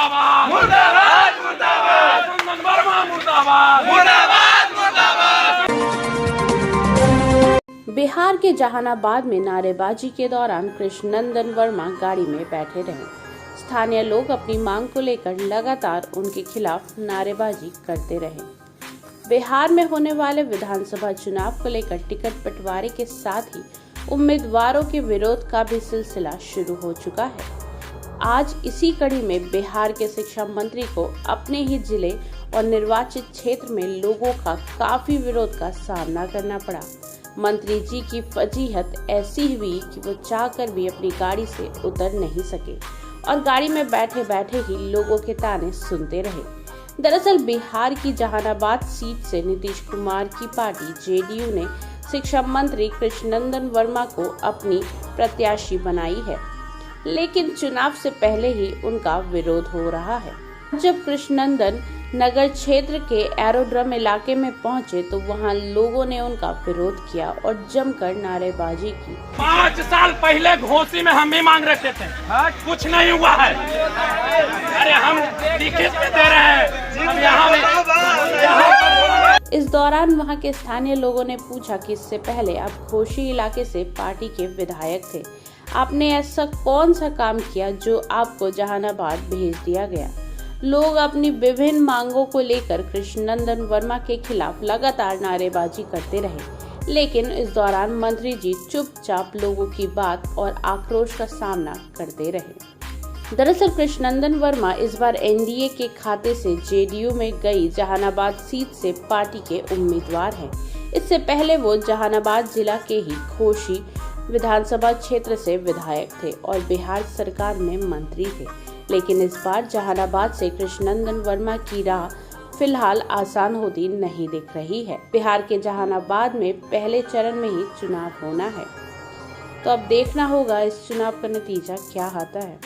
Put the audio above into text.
मुर्दाबाद मुर्दाबाद मुर्दाबाद, कृष्णनंदन वर्मा मुर्दाबाद मुर्दाबाद मुर्दाबाद। बिहार के जहानाबाद में नारेबाजी के दौरान कृष्णनंदन वर्मा गाड़ी में बैठे रहे। स्थानीय लोग अपनी मांग को लेकर लगातार उनके खिलाफ नारेबाजी करते रहे। बिहार में होने वाले विधानसभा चुनाव को लेकर टिकट बंटवारे के साथ ही उम्मीदवारों के विरोध का भी सिलसिला शुरू हो चुका है। आज इसी कड़ी में बिहार के शिक्षा मंत्री को अपने ही जिले और निर्वाचित क्षेत्र में लोगों का काफी विरोध का सामना करना पड़ा। मंत्री जी की फजीहत ऐसी हुई कि वो चाहकर भी अपनी गाड़ी से उतर नहीं सके और गाड़ी में बैठे बैठे ही लोगों के ताने सुनते रहे। दरअसल बिहार की जहानाबाद सीट से नीतीश कुमार की पार्टी जेडीयू ने शिक्षा मंत्री कृष्णनंदन वर्मा को अपनी प्रत्याशी बनाई है, लेकिन चुनाव से पहले ही उनका विरोध हो रहा है। जब कृष्णनंदन नगर क्षेत्र के एरोड्रम इलाके में पहुंचे तो वहां लोगों ने उनका विरोध किया और जमकर नारेबाजी की। 5 साल पहले घोसी में हम भी मांग रखे थे, कुछ नहीं हुआ है। अरे हम लिखित में दे रहे हैं, हम यहाँ इस दौरान वहां के स्थानीय लोगों ने पूछा कि इससे पहले आप घोसी इलाके से पार्टी के विधायक थे, आपने ऐसा कौन सा काम किया जो आपको जहानाबाद भेज दिया गया। लोग अपनी विभिन्न मांगों को लेकर कृष्णनंदन वर्मा के खिलाफ लगातार नारेबाजी करते रहे, लेकिन इस दौरान मंत्री जी चुपचाप लोगों की बात और आक्रोश का सामना करते रहे। दरअसल कृष्णनंदन वर्मा इस बार एनडीए के खाते से जेडीयू में गई जहानाबाद सीट से पार्टी के उम्मीदवार हैं। इससे पहले वो जहानाबाद जिला के ही घोसी विधानसभा क्षेत्र से विधायक थे और बिहार सरकार में मंत्री थे, लेकिन इस बार जहानाबाद से कृष्णनंदन वर्मा की राह फिलहाल आसान होती नहीं दिख रही है। बिहार के जहानाबाद में पहले चरण में ही चुनाव होना है, तो अब देखना होगा इस चुनाव का नतीजा क्या आता है।